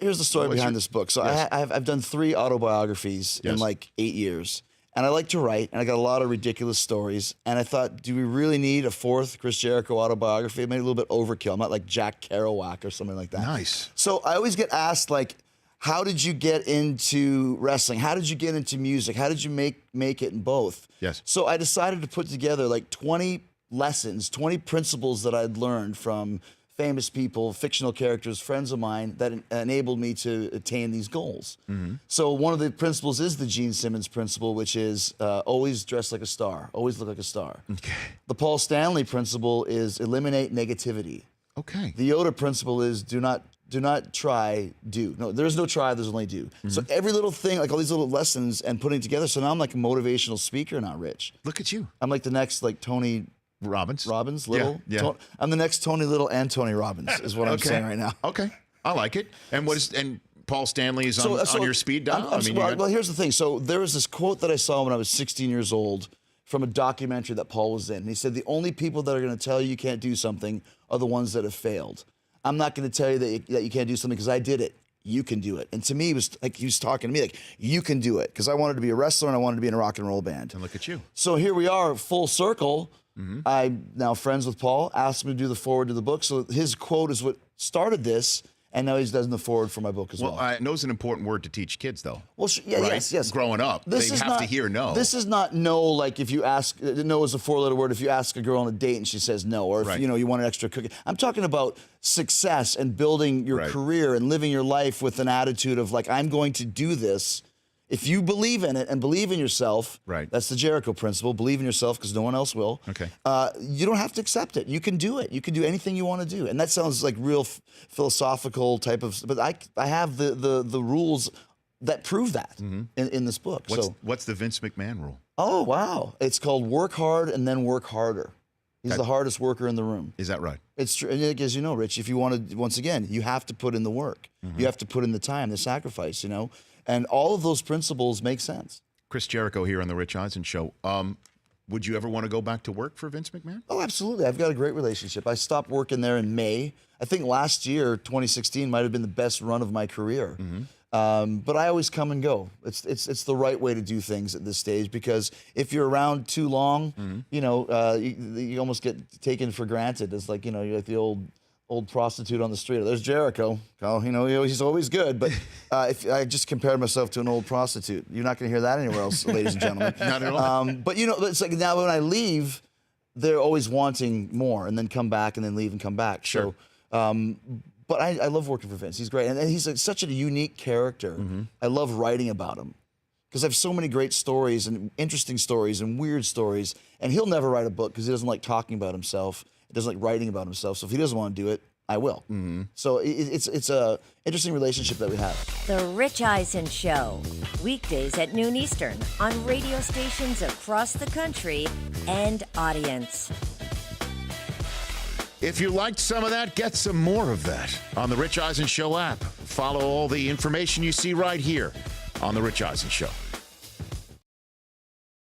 here's the story behind this book. So Yes. I've done 3 autobiographies in like 8 years. And I like to write, and I got a lot of ridiculous stories. And I thought, do we really need a 4th Chris Jericho autobiography? It made it a little bit overkill. I'm not like Jack Kerouac or something like that. Nice. So I always get asked, like, how did you get into wrestling? How did you get into music? How did you make it in both? Yes. So I decided to put together like 20 lessons, 20 principles that I'd learned from famous people, fictional characters, friends of mine that enabled me to attain these goals. So one of the principles is the Gene Simmons principle, which is always dress like a star, always look like a star. Okay. The Paul Stanley principle is eliminate negativity. Okay. The Yoda principle is do not try, do. No, there's no try, there's only do. So every little thing, like all these little lessons and putting together. So now I'm like a motivational speaker now, Rich. Look at you. I'm like the next like Tony Robbins, Little. Yeah. I'm the next Tony Little and Tony Robbins is what I'm saying right now. Okay. I like it. And Paul Stanley is on your speed dial? Well, here's the thing. So there was this quote that I saw when I was 16 years old from a documentary that Paul was in. And he said, the only people that are going to tell you can't do something are the ones that have failed. I'm not going to tell you that you can't do something because I did it. You can do it. And to me, it was like he was talking to me like, you can do it. Because I wanted to be a wrestler and I wanted to be in a rock and roll band. And look at you. So here we are, full circle. I'm now friends with Paul, asked him to do the forward to the book. So his quote is what started this. And now he's doing the forward for my book as well. Well, I know it's an important word to teach kids, though. Well, right? Yes. Growing up, they have to hear no. This is not no, like if you ask, no is a 4-letter word. If you ask a girl on a date and she says no, or if you want an extra cookie. I'm talking about success and building your career and living your life with an attitude of like, I'm going to do this. If you believe in it and believe in yourself, that's the Jericho principle, believe in yourself because no one else will. Okay. You don't have to accept it. You can do it. You can do anything you want to do. And that sounds like real philosophical type of, but I have the rules that prove that in this book. What's the Vince McMahon rule? Oh, wow. It's called work hard and then work harder. He's the hardest worker in the room. Is that right? It's true. And as you know, Rich, if you want to, once again, you have to put in the work. You have to put in the time, the sacrifice, And all of those principles make sense. Chris Jericho here on The Rich Eisen Show. Would you ever want to go back to work for Vince McMahon? Oh, absolutely. I've got a great relationship. I stopped working there in May. I think last year, 2016, might have been the best run of my career. But I always come and go. It's the right way to do things at this stage because if you're around too long, you almost get taken for granted. It's like, you're like the old prostitute on the street. There's Jericho. Oh, he's always good. But if I just compared myself to an old prostitute, you're not going to hear that anywhere else, ladies and gentlemen. Not at all. But it's like now when I leave, they're always wanting more, and then come back, and then leave and come back. Sure. So, but I love working for Vince. He's great, and he's such a unique character. I love writing about him because I have so many great stories and interesting stories and weird stories. And he'll never write a book because he doesn't like talking about himself. He doesn't like writing about himself. So if he doesn't want to do it, I will. So it's a interesting relationship that we have. The Rich Eisen Show, weekdays at noon Eastern on radio stations across the country and audience. If you liked some of that, get some more of that on the Rich Eisen Show app. Follow all the information you see right here on the Rich Eisen Show.